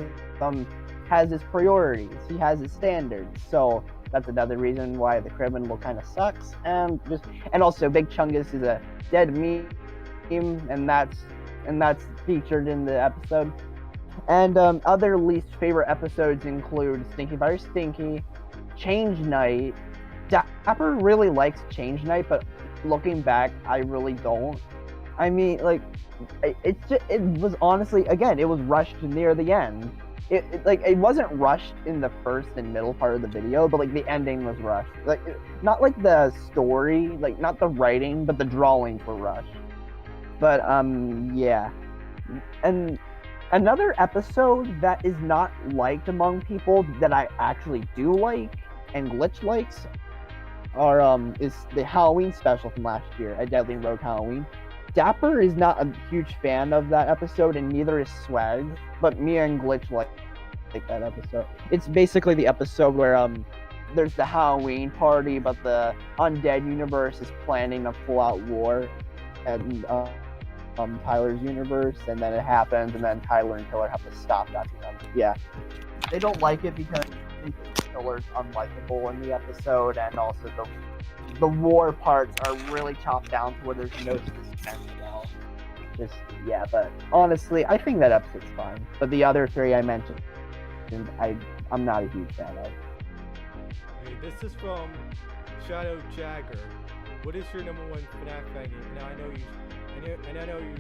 his priorities. He has his standards. So that's another reason why the criminal kind of sucks. And also Big Chungus is a dead meme, and that's featured in the episode. And other least favorite episodes include Stinky Fire Stinky, Change Night. Dapper really likes Change Night, but looking back, I really don't. I mean, like, it was honestly, again, it was rushed near the end. It wasn't rushed in the first and middle part of the video, but like the ending was rushed. Like, not like the story, like not the writing, but the drawings were rushed. But yeah. And another episode that is not liked among people that I actually do like and Glitch likes is the Halloween special from last year, A Deadly Rogue Halloween. Dapper is not a huge fan of that episode, and neither is Swag, but me and Glitch like that episode. It's basically the episode where there's the Halloween party, but the undead universe is planning a full-out war at Tyler's universe, and then it happens, and then Tyler and Tiller have to stop that. Yeah, they don't like it because Tiller's unlikable in the episode, and also the war parts are really chopped down to where there's no suspense at all. Just yeah, but honestly, I think that episode's fine. But the other three I mentioned, I'm not a huge fan of. Okay, this is from Shadow Jagger. What is your number one FNAF fan game? Now I know you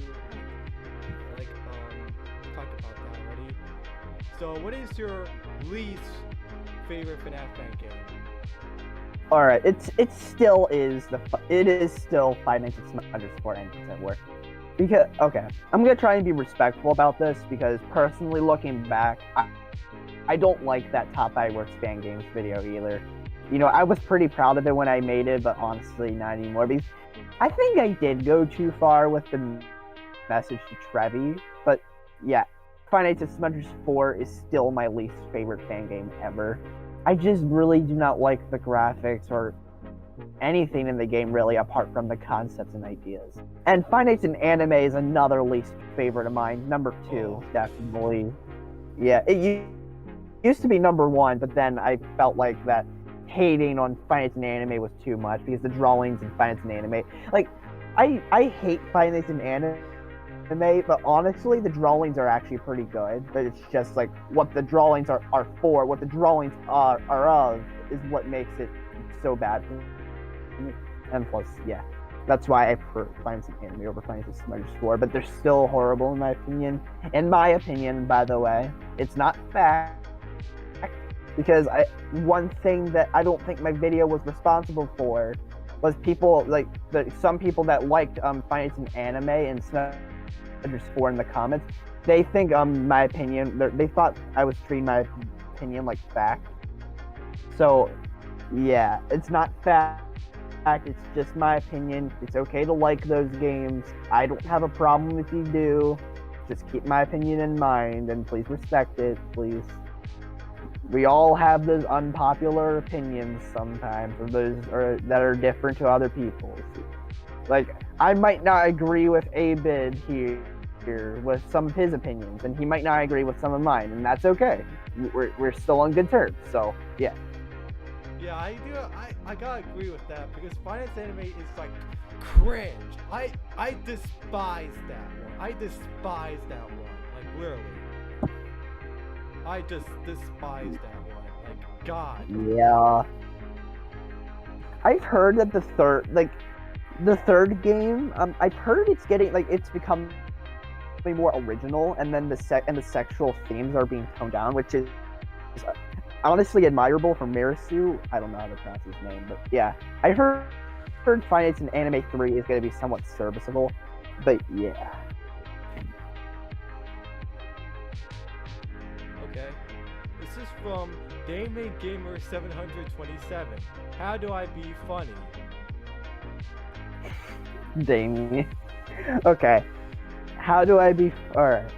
talked about that already. So what is your least favorite FNAF fan game? All right, it still is still Five Nights at Smiler's 4 engines at work. Because okay, I'm gonna try and be respectful about this, because personally looking back, I don't like that Top 5 Worst Fan Games video either. You know, I was pretty proud of it when I made it, but honestly not anymore, because I think I did go too far with the message to Trevi. But yeah, Five Nights at Smiler's 4 is still my least favorite fan game ever. I just really do not like the graphics or anything in the game really, apart from the concepts and ideas. And Five Nights in Anime is another least favorite of mine. Number 2, definitely. Yeah, it used to be number 1, but then I felt like that hating on Five Nights in Anime was too much, because the drawings in Five Nights in Anime, like, I hate Five Nights in Anime, but honestly, the drawings are actually pretty good. But it's just like what the drawings are for, what the drawings are of, is what makes it so bad for me. And plus, yeah, that's why I prefer Five Nights in Anime over Five Nights at Smiler's 4. But they're still horrible in my opinion. In my opinion, by the way, it's not fact, because one thing that I don't think my video was responsible for was people like some people that liked Five Nights in Anime and Smiler's 4 in the comments. They think my opinion, they thought I was treating my opinion like fact. So yeah, it's not fact, it's just my opinion. It's okay to like those games. I don't have a problem if you do. Just keep my opinion in mind, and please respect it, please. We all have those unpopular opinions sometimes, or those that are different to other people's. Like, I might not agree with Abid here, with some of his opinions, and he might not agree with some of mine, and that's okay. We're still on good terms. So yeah. Yeah, I do. I gotta agree with that because finance anime is like cringe. I despise that one. I despise that one. Like literally. I just despise that one. Like God. Yeah. I've heard that the third game, I've heard it's getting it's become more original, and then the sexual themes are being toned down, which is honestly admirable for Marisu. I don't know how to pronounce his name, but yeah, I heard Finance in Anime 3 is going to be somewhat serviceable, but yeah. Okay, this is from Damon Gamer 727. How do I be funny? Dang. Okay. How do I be? Alright.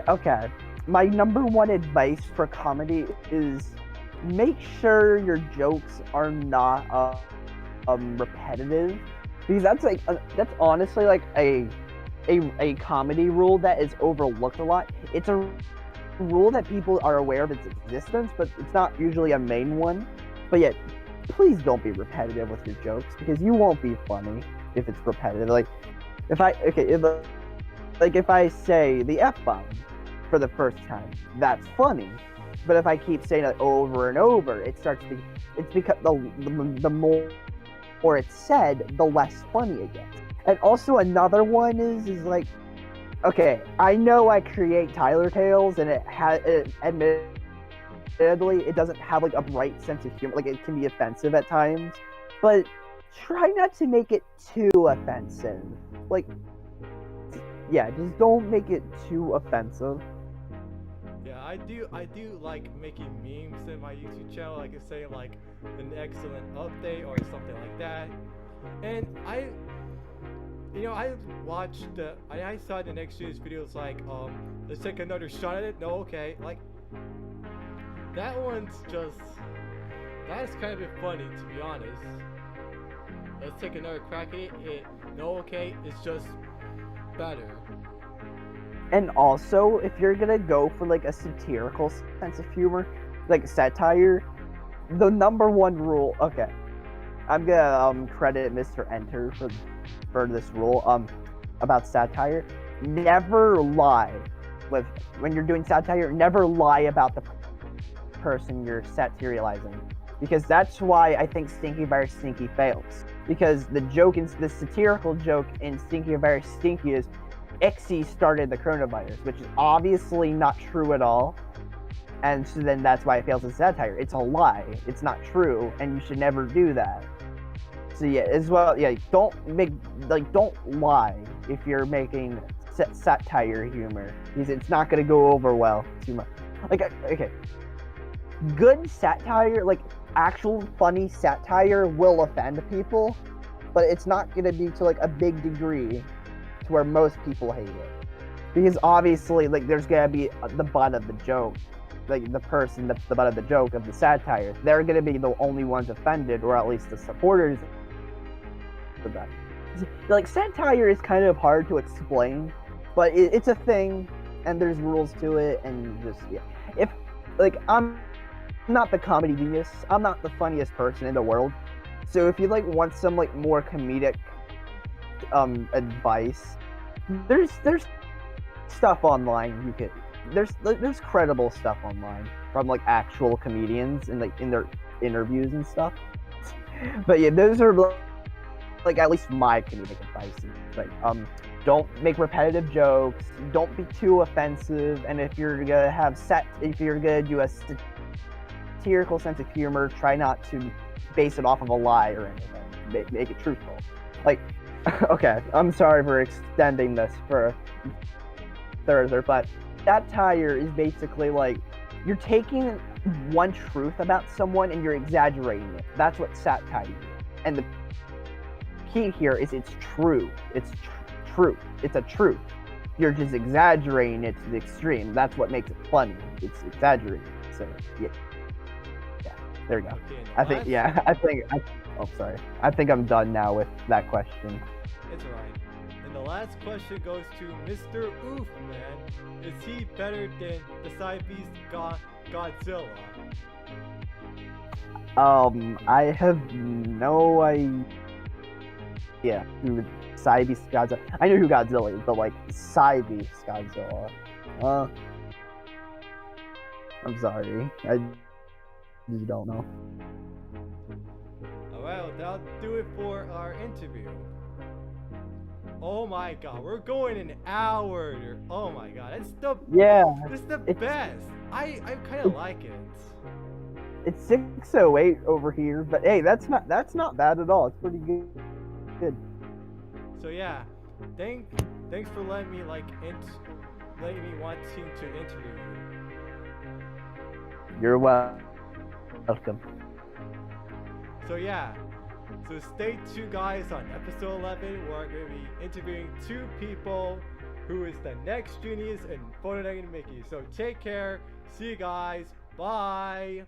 Okay. My number one advice for comedy is make sure your jokes are not repetitive, because that's honestly like a comedy rule that is overlooked a lot. It's a rule that people are aware of its existence, but it's not usually a main one. But yet, please don't be repetitive with your jokes, because you won't be funny if it's repetitive. If I say the F-bomb for the first time, that's funny. But if I keep saying it over and over, it's because the more it's said, the less funny it gets. And also another one is okay, I know I create Tyler Tales, and admittedly, it doesn't have a bright sense of humor. It can be offensive at times, but try not to make it too offensive. Yeah, just don't make it too offensive. Yeah, I do like making memes in my YouTube channel, like it's saying an excellent update or something like that. And I watched I saw the next year's videos let's take another shot at it. No, okay, that one's that's kind of a bit funny, to be honest. Let's take another crack at it. No, okay, it's just better. And also, if you're gonna go for a satirical sense of humor, satire, the number one rule. Okay, I'm gonna credit Mr. Enter for this rule about satire. Never lie when you're doing satire. Never lie about the person you're satirizing, because that's why I think Stinky Virus Stinky fails. Because the satirical joke in Stinky Virus Stinky is Ixie started the coronavirus, which is obviously not true at all, and so then that's why it fails as satire. It's a lie. It's not true, and you should never do that. So yeah, as well, yeah, don't lie if you're making satire humor, because it's not gonna go over well too much. Okay, good satire, actual funny satire, will offend people, but it's not gonna be to a big degree to where most people hate it, because obviously there's gonna be the butt of the joke, the person that's the butt of the joke of the satire. They're gonna be the only ones offended, or at least the supporters of that. Satire is kind of hard to explain, but it's a thing, and there's rules to it, and just if I'm not the comedy genius, I'm not the funniest person in the world, so if you want some more comedic advice, there's stuff online there's credible stuff online from actual comedians and in their interviews and stuff. But yeah, those are at least my comedic advice. Don't make repetitive jokes, don't be too offensive, and if you're gonna do a satirical sense of humor, try not to base it off of a lie or anything. Make it truthful. Okay, I'm sorry for extending this for further, but satire is basically you're taking one truth about someone and you're exaggerating it. That's what satire is. And the key here is it's true. It's true. It's a truth. You're just exaggerating it to the extreme. That's what makes it funny. It's exaggerated. So yeah, there we go. Okay, I think I'm done now with that question. It's alright. The And the last question goes to Mr. Oof, man. Is he better than the Siamese Godzilla? I have no idea who Siamese Godzilla. I know who Godzilla is, but like Siamese Godzilla. I'm sorry. I just don't know. Alright, well, that'll do it for our interview. Oh my god, we're going an hour. Oh my god, that's the best. I kind of like it. It's 6:08 over here, but hey, that's not bad at all. It's pretty good. So yeah, thanks for letting me wanting to interview you. You're welcome. So yeah, so stay tuned guys on episode 11 where I'm going to be interviewing 2 people who is the next genius in Photo Negative Mickey. So take care, see you guys, bye!